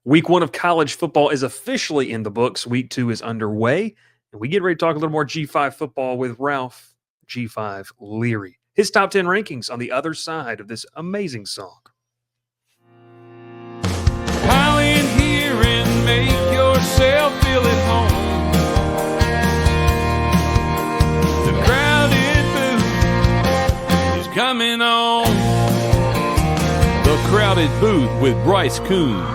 Week 1 of college football is officially in the books. Week 2 is underway. And we get ready to talk a little more G5 football with Ralph G5 Leary. His top 10 rankings on the other side of this amazing song. Pile in here and make yourself feel at home. The crowded booth is coming on. The Crowded Booth with Bryce Coon.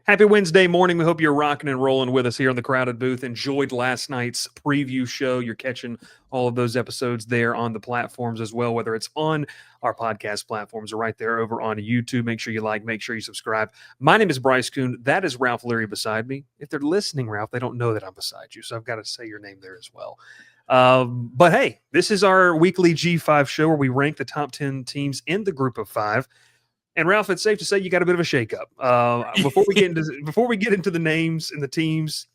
Happy Wednesday morning. We hope you're rocking and rolling with us here on the Crowded Booth. Enjoyed last night's preview show. You're catching all of those episodes there on the platforms as well, whether it's on our podcast platforms or right there over on YouTube. Make sure you like, make sure you subscribe. My name is Bryce Coon. That is Ralph Leary beside me. If they're listening, Ralph, they don't know that I'm beside you, so I've got to say your name there as well. But hey, this is our weekly G5 show where we rank the top 10 teams in the group of 5. And Ralph, it's safe to say you got a bit of a shakeup. Before we get into the names and the teams,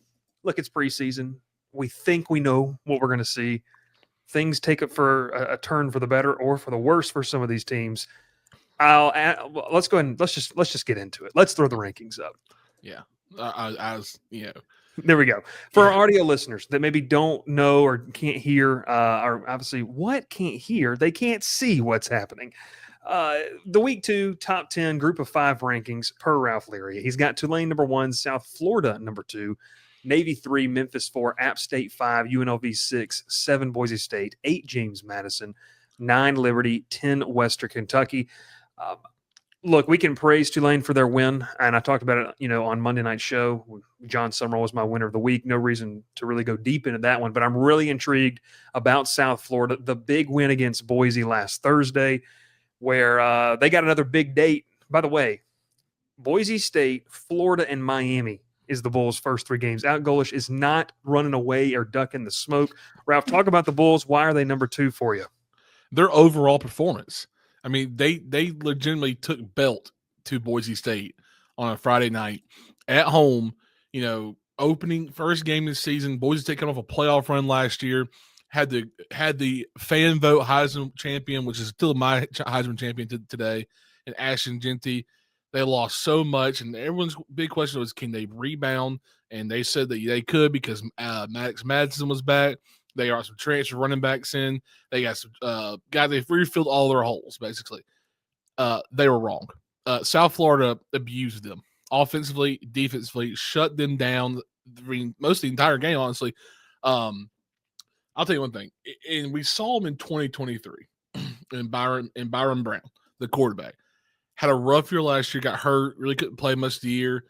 look, it's preseason. We think we know what we're going to see. Things take it for a turn for the better or for the worse for some of these teams. Let's go ahead and let's just get into it. Let's throw the rankings up. Yeah, There we go. For our audio listeners that maybe don't know or can't hear, or obviously what can't hear, they can't see what's happening. The week 2 top 10 group of 5 rankings per Ralph Leary. He's got Tulane number 1, South Florida number 2, Navy 3, Memphis 4, App State 5, UNLV 6, 7 Boise State, 8 James Madison, 9 Liberty, 10 Western Kentucky. Look, we can praise Tulane for their win, and I talked about it, on Monday Night Show. John Summerall was my winner of the week. No reason to really go deep into that one, but I'm really intrigued about South Florida. The big win against Boise last Thursday, where they got another big date. By the way, Boise State, Florida, and Miami is the Bulls' first 3 games. Out Golish is not running away or ducking the smoke. Ralph, talk about the Bulls. Why are they number 2 for you? Their overall performance. I mean, they legitimately took belt to Boise State on a Friday night at home. Opening first game this season. Boise State coming off a playoff run last year. Had the fan vote Heisman champion, which is still my Heisman champion today, and Ashton Genty. They lost so much, and everyone's big question was, can they rebound? And they said that they could because Maddox Madison was back. They got some transfer running backs in. They got some guys. They refilled all their holes, basically. They were wrong. South Florida abused them offensively, defensively, shut them down most of the entire game, honestly. I'll tell you one thing, and we saw him in 2023, and Byron Brown, the quarterback, had a rough year last year, got hurt, really couldn't play much of the year,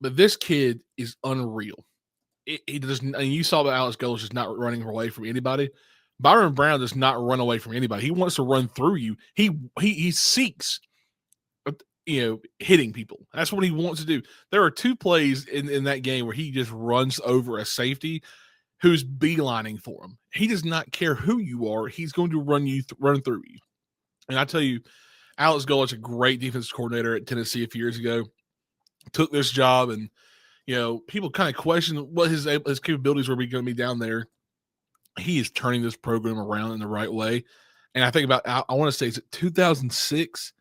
but this kid is unreal. He doesn't, and you saw that Alex Golish is not running away from anybody. Byron Brown does not run away from anybody. He wants to run through you. He seeks, hitting people. That's what he wants to do. There are 2 plays in that game where he just runs over a safety who's beelining for him. He does not care who you are. He's going to run through you. And I tell you, Alex Golish, a great defensive coordinator at Tennessee a few years ago, took this job, and people kind of question what his capabilities were going to be down there. He is turning this program around in the right way. And I think about, I want to say, is it 2006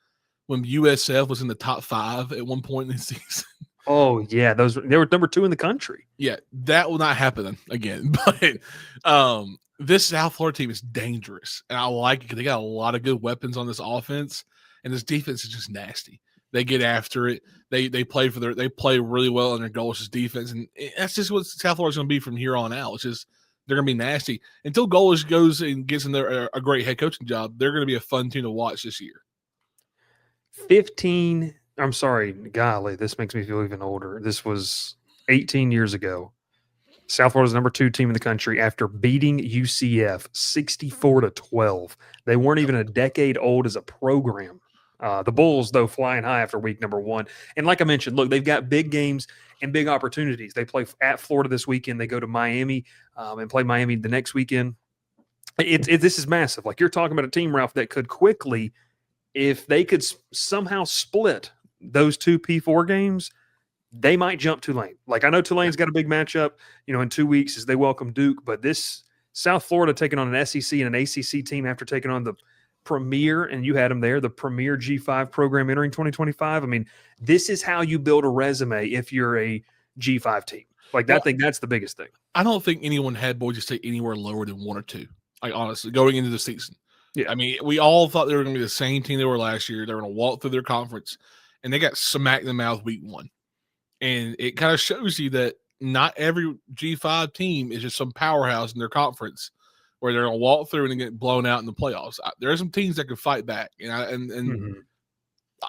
when USF was in the top 5 at one point in the season? Oh, yeah. They were number 2 in the country. Yeah, that will not happen again. But this South Florida team is dangerous, and I like it because they got a lot of good weapons on this offense, and this defense is just nasty. They get after it. They play really well under Golish's defense, and that's just what South Florida's going to be from here on out. It's just they're going to be nasty until Golish goes and gets in there a great head coaching job. They're going to be a fun team to watch this year. I'm sorry, golly, this makes me feel even older. This was 18 years ago. South Florida's number 2 team in the country after beating UCF 64-12. They weren't even a decade old as a program. The Bulls, though, flying high after week number 1. And like I mentioned, look, they've got big games and big opportunities. They play at Florida this weekend. They go to Miami and play Miami the next weekend. This is massive. Like, you're talking about a team, Ralph, that could quickly, if they could somehow split those 2 P4 games, they might jump Tulane. Like, I know Tulane's got a big matchup, in 2 weeks as they welcome Duke, but this South Florida taking on an SEC and an ACC team after taking on the premier, and you had them there, the premier G5 program entering 2025. I mean, this is how you build a resume if you're a G5 team. Like that, Well, thing, that's the biggest thing. I don't think anyone had Boise State anywhere lower than 1 or 2. Like honestly, going into the season. Yeah. I mean, we all thought they were going to be the same team they were last year. They were going to walk through their conference, and they got smacked in the mouth week 1. And it kind of shows you that not every G5 team is just some powerhouse in their conference where they're going to walk through and get blown out in the playoffs. There are some teams that can fight back, and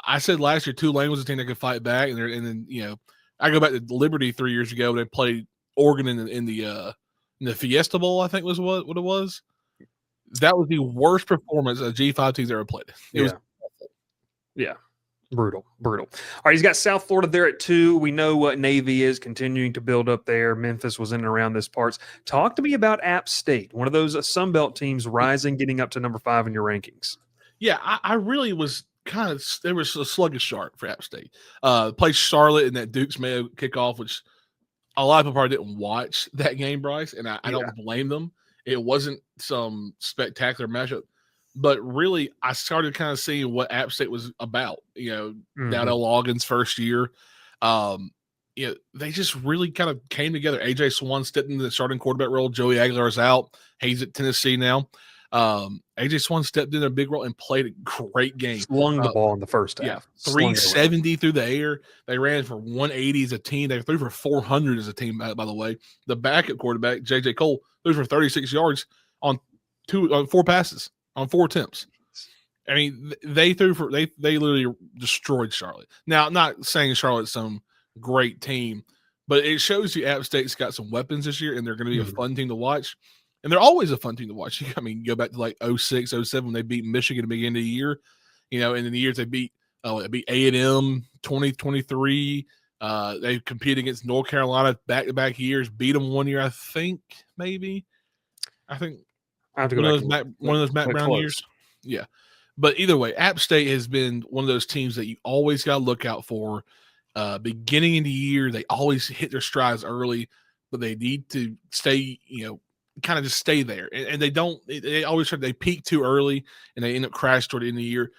I said last year Tulane was a team that could fight back, and then I go back to Liberty 3 years ago. They played Oregon in the Fiesta Bowl, I think was what it was. That was the worst performance a G5 team's ever played. It was awful. Yeah. Brutal. All right, he's got South Florida there at 2. We know what Navy is continuing to build up there. Memphis was in and around this parts. Talk to me about App State, one of those Sun Belt teams rising, getting up to number 5 in your rankings. Yeah, I really was there was a sluggish start for App State. Played Charlotte in that Duke's Mayo kickoff, which a lot of people probably didn't watch that game, Bryce, and I don't blame them. It wasn't some spectacular matchup. But really, I started kind of seeing what App State was about. Dowdell Loggins' first year. They just really kind of came together. AJ Swan stepped into the starting quarterback role. Joey Aguilar's out. He's at Tennessee now. AJ Swan stepped in a big role and played a great game. Slung the ball in the first half. Yeah, 370 through the air. They ran for 180 as a team. They threw for 400 as a team, by the way. The backup quarterback, J.J. Cole, threw for 36 yards on 4 passes. On 4 attempts. I mean, they literally destroyed Charlotte. Now, I'm not saying Charlotte's some great team, but it shows you App State's got some weapons this year, and they're going to be a fun team to watch. And they're always a fun team to watch. I mean, go back to like 06, 07 when they beat Michigan at the beginning of the year. And in the years they beat A&M 2023. They competed against North Carolina back-to-back years, beat them one year, I think. I have to go one of those Matt Brown years. Yeah. But either way, App State has been one of those teams that you always got to look out for. Beginning of the year, they always hit their strides early, but they need to stay, kind of just stay there. And they always try, they peak too early and they end up crashing toward the end of the year.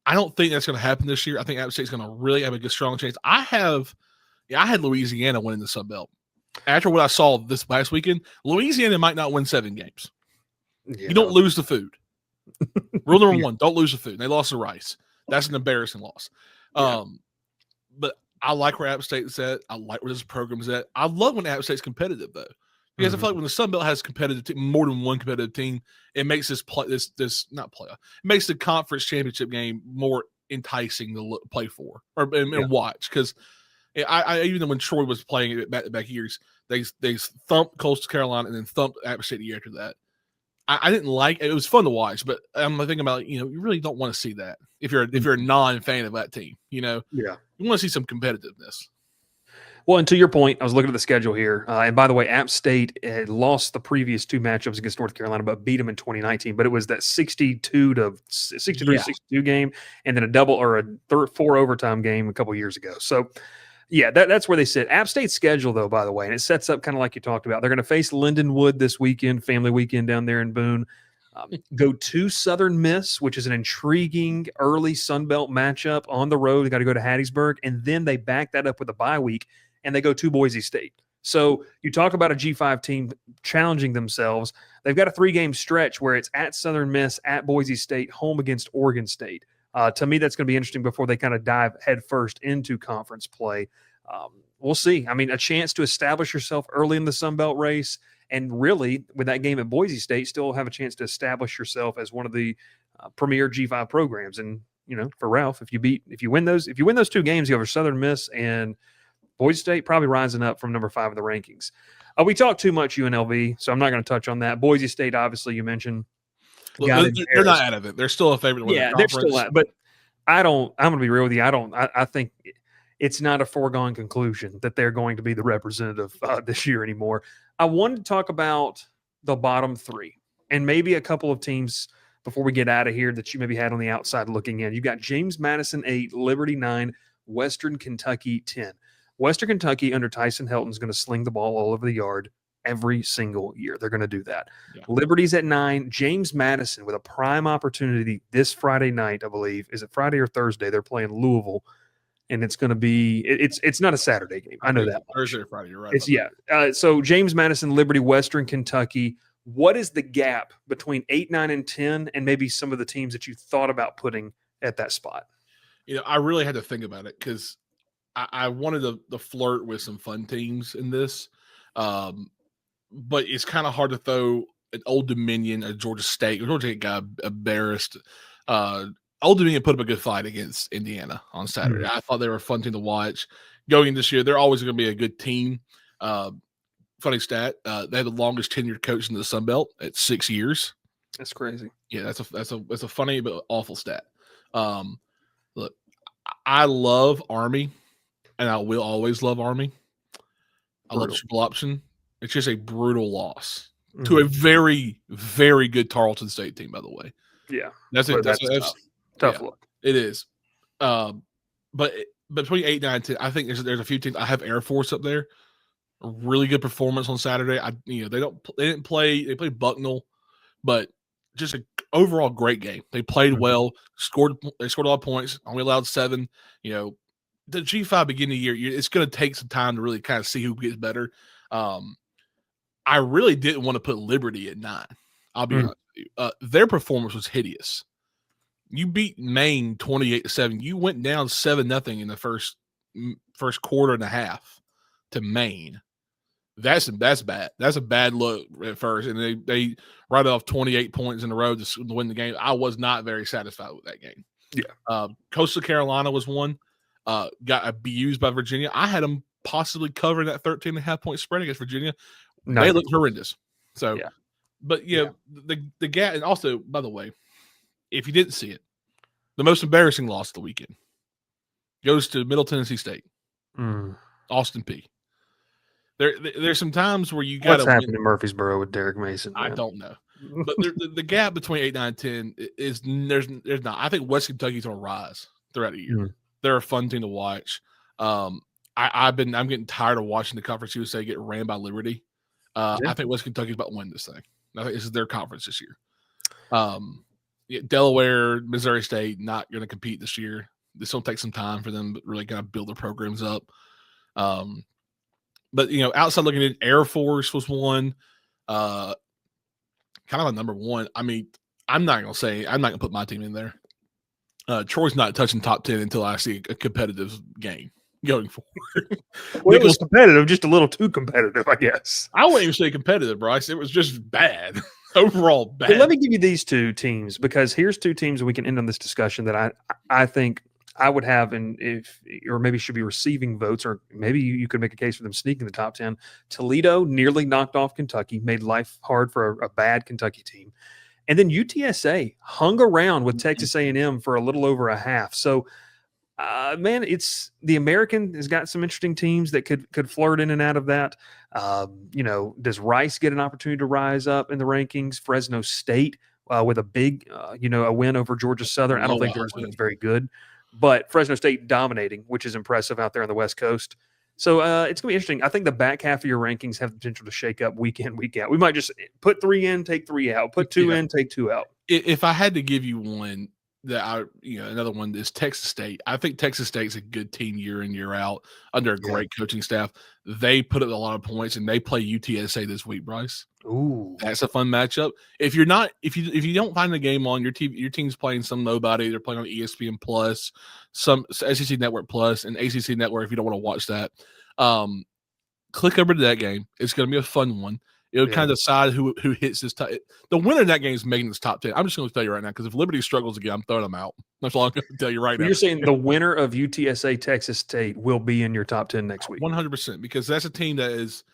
I don't think that's going to happen this year. I think App State's going to really have a good, strong chance. I had Louisiana winning the Sun Belt. After what I saw this last weekend, Louisiana might not win 7 games. Yeah. You don't lose the food. Rule number 1, don't lose the food. They lost to Rice. That's an embarrassing loss. Yeah. But I like where App State's at. I like where this program's at. I love when App State's competitive, though. Because I feel like when the Sun Belt has more than one competitive team, it makes it makes the conference championship game more enticing to play for and watch. Because I even when Troy was playing it back-to-back years, they thumped Coastal Carolina and then thumped App State the year after that. I didn't like it. It was fun to watch, but I'm thinking about you really don't want to see that if you're a non-fan of that team. You want to see some competitiveness. Well, and to your point, I was looking at the schedule here, and by the way, App State had lost the previous 2 matchups against North Carolina, but beat them in 2019. But it was that 63-62 game, and then a double or a 4 overtime game a couple years ago. So. Yeah, that's where they sit. App State's schedule, though, by the way, and it sets up kind of like you talked about. They're going to face Lindenwood this weekend, family weekend down there in Boone. Go to Southern Miss, which is an intriguing early Sun Belt matchup on the road. They got to go to Hattiesburg, and then they back that up with a bye week, and they go to Boise State. So you talk about a G5 team challenging themselves. They've got a 3-game stretch where it's at Southern Miss, at Boise State, home against Oregon State. To me, that's going to be interesting before they kind of dive headfirst into conference play. We'll see. I mean, a chance to establish yourself early in the Sun Belt race, and really, with that game at Boise State, still have a chance to establish yourself as one of the premier G5 programs. And for Ralph, if you win those 2 games, you have Southern Miss and Boise State probably rising up from number 5 in the rankings. We talked too much UNLV, so I'm not going to touch on that. Boise State, obviously, you mentioned. Well, they're not out of it. They're still a favorite. Yeah, they're still out. But I'm going to be real with you. I think it's not a foregone conclusion that they're going to be the representative this year anymore. I wanted to talk about the bottom 3 and maybe a couple of teams before we get out of here that you maybe had on the outside looking in. You got James Madison 8, Liberty 9, Western Kentucky 10. Western Kentucky under Tyson Helton is going to sling the ball all over the yard. every single year. They're going to do that. Yeah. Liberty's at 9. James Madison with a prime opportunity this Friday night, I believe. Is it Friday or Thursday? They're playing Louisville, and it's going to be it's not a Saturday game. I know that much. Thursday or Friday. You're right. It's so James Madison, Liberty, Western Kentucky. What is the gap between 8, 9, and 10, and maybe some of the teams that you thought about putting at that spot? I really had to think about it because I wanted to flirt with some fun teams in this, but it's kind of hard to throw an Old Dominion, a Georgia State. Georgia State got embarrassed. Old Dominion put up a good fight against Indiana on Saturday. I thought they were a fun team to watch. Going this year, they're always going to be a good team. Funny stat: they had the longest tenured coach in the Sun Belt at 6 years. That's crazy. Yeah, that's a funny but awful stat. Look, I love Army, and I will always love Army. I love triple option. It's just a brutal loss to a very, very good Tarleton State team, by the way. Yeah, that's tough look. It is. But between 8, 9, 10, I think there's a few teams. I have Air Force up there. A really good performance on Saturday. They didn't play. They played Bucknell, but just an overall great game. They played well. They scored a lot of points. Only allowed 7. The G5 beginning of the year, it's going to take some time to really kind of see who gets better. I really didn't want to put Liberty at 9. I'll be honest with you. Their performance was hideous. You beat Maine 28-7. You went down 7-0 in the first quarter and a half to Maine. That's bad. That's a bad look at first. And they write off 28 points in a row to win the game. I was not very satisfied with that game. Yeah. Coastal Carolina was one. Got abused by Virginia. I had them possibly covering that 13.5 point spread against Virginia. They looked horrendous. So, yeah. But the gap, and also, by the way, if you didn't see it, the most embarrassing loss of the weekend goes to Middle Tennessee State. Austin Peay. There's some times where you got what's happened in Murfreesboro with Derek Mason. Man? I don't know, but the gap between 8, 9, 10 is there's not. I think West Kentucky's going to rise throughout the year. They're a fun team to watch. I'm getting tired of watching the Conference USA get ran by Liberty. I think West Kentucky's about to win this thing. I think this is their conference this year. Delaware, Missouri State, not going to compete this year. This will take some time for them to really kind of build their programs up. But, outside looking at Air Force was one, kind of a number one. I mean, I'm not going to put my team in there. Troy's not touching top 10 until I see a competitive game going forward. Well, it was competitive, just a little too competitive, I guess. I wouldn't even say competitive, Bryce. It was just bad. Overall bad. Well, let me give you these two teams, because here's two teams that we can end on this discussion that I think I would have, or maybe should be receiving votes, or maybe you could make a case for them sneaking the top 10. Toledo nearly knocked off Kentucky, made life hard for a bad Kentucky team. And then UTSA hung around with Texas A&M for a little over a half. So, man, it's the American has got some interesting teams that could flirt in and out of that. Does Rice get an opportunity to rise up in the rankings? Fresno State with a big, a win over Georgia Southern. I don't think Fresno is very good, but Fresno State dominating, which is impressive out there on the West Coast. So it's going to be interesting. I think the back half of your rankings have the potential to shake up week in, week out. We might just put 3 in, take 3 out, put 2 in, take 2 out. If I had to give you one that another one is Texas State. I think Texas State's a good team year in, year out under a great coaching staff. They put up a lot of points, and they play UTSA this week, Bryce. Ooh, that's a fun matchup. If you don't find the game on your team's playing some nobody. They're playing on ESPN Plus, some SEC Network Plus, and ACC Network. If you don't want to watch that, click over to that game. It's going to be a fun one. It'll kind of decide who hits this. The winner of that game is making this top 10. I'm just going to tell you right now, because if Liberty struggles again, I'm throwing them out. That's all I'm going to tell you right now. You're saying the winner of UTSA Texas State will be in your top 10 next week? 100%, because that's a team that is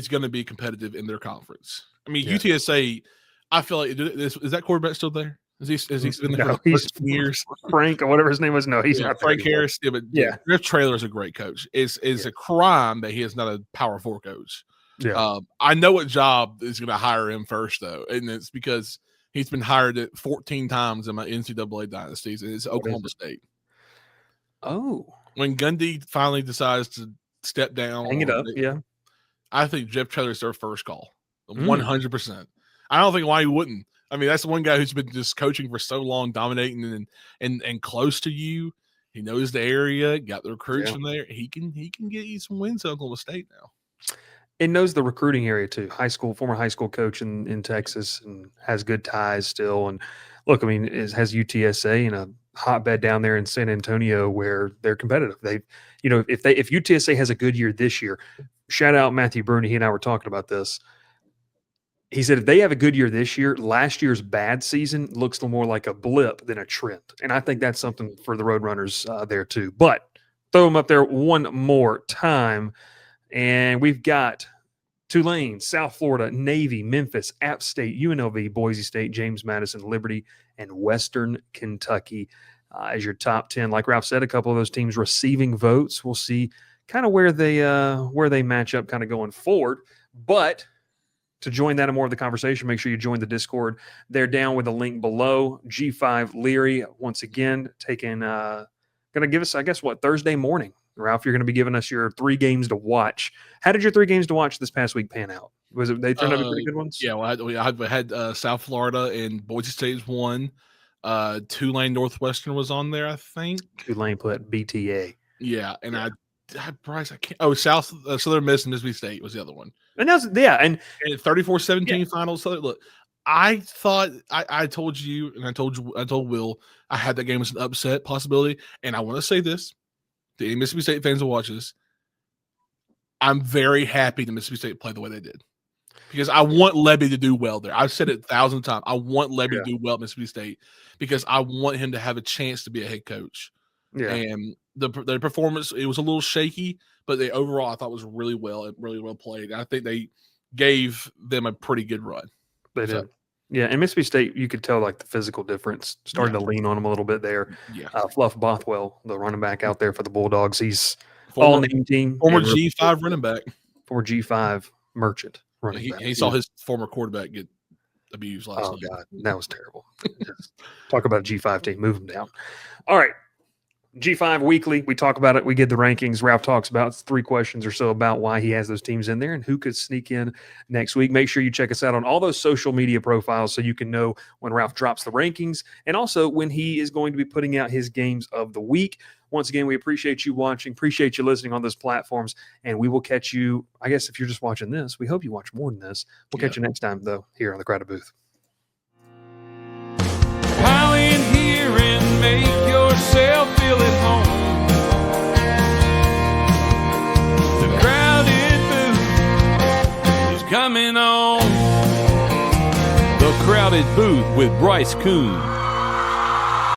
going to be competitive in their conference. I mean, UTSA. I feel like is that quarterback still there? Has he been there for years? Frank or whatever his name was. No, he's not. Frank Harris. Griff Traylor is a great coach. It's a crime that he is not a Power 4 coach. Yeah, I know what job is going to hire him first, though, and it's because he's been hired 14 times in my NCAA dynasties, and it's Oklahoma State. Oh, when Gundy finally decides to step down, hang it up, I think Jeff Traylor's their first call, 100%. I don't think why he wouldn't. I mean, that's the one guy who's been just coaching for so long, dominating and close to you. He knows the area, got the recruits from there. He can get you some wins at Oklahoma State now. And knows the recruiting area too. Former high school coach in Texas, and has good ties still. And look, I mean, has UTSA in a hotbed down there in San Antonio where they're competitive. If UTSA has a good year this year, shout out Matthew Bruni. He and I were talking about this. He said if they have a good year this year, last year's bad season looks more like a blip than a trend. And I think that's something for the Roadrunners there too. But throw them up there one more time. And we've got Tulane, South Florida, Navy, Memphis, App State, UNLV, Boise State, James Madison, Liberty, and Western Kentucky as your top 10. Like Ralph said, a couple of those teams receiving votes. We'll see kind of where they match up kind of going forward. But to join that and more of the conversation, make sure you join the Discord. They're down with the link below. G5 Leary, once again, going to give us, I guess, Thursday morning. Ralph, you're going to be giving us your 3 games to watch. How did your 3 games to watch this past week pan out? They turned out to be pretty good ones? Yeah, well, I had South Florida and Boise State's won. Tulane Northwestern was on there, I think. Tulane put BTA. Yeah, and I Bryce, I can't. Oh, Southern Miss and Mississippi State was the other one. And that's and 34-17 finals. So look, I thought I told you, and I told Will, I had that game as an upset possibility. And I want to say this to any Mississippi State fans who watch this: I'm very happy that Mississippi State played the way they did, because I want Lebby to do well there. I've said it 1,000 times. I want Lebby to do well at Mississippi State because I want him to have a chance to be a head coach. Yeah. And the performance, it was a little shaky, but overall I thought was really well played. I think they gave them a pretty good run. They did. Yeah, and Mississippi State, you could tell like the physical difference. Started to lean on them a little bit there. Yeah. Fluff Bothwell, the running back out there for the Bulldogs, he's all-name team. Former G5 running back. Former G5 merchant running back. He saw his former quarterback get abused last night. Oh, God, that was terrible. Talk about a G5 team. Move them down. All right. G5 Weekly, we talk about it. We get the rankings. Ralph talks about 3 questions or so about why he has those teams in there and who could sneak in next week. Make sure you check us out on all those social media profiles so you can know when Ralph drops the rankings and also when he is going to be putting out his games of the week. Once again, we appreciate you watching, appreciate you listening on those platforms, and we will catch you, I guess if you're just watching this, we hope you watch more than this. We'll catch you next time, though, here on the Crowded Booth. Pile in here and make yourself feel at home. The Crowded Booth is coming on. The Crowded Booth with Bryce Coon.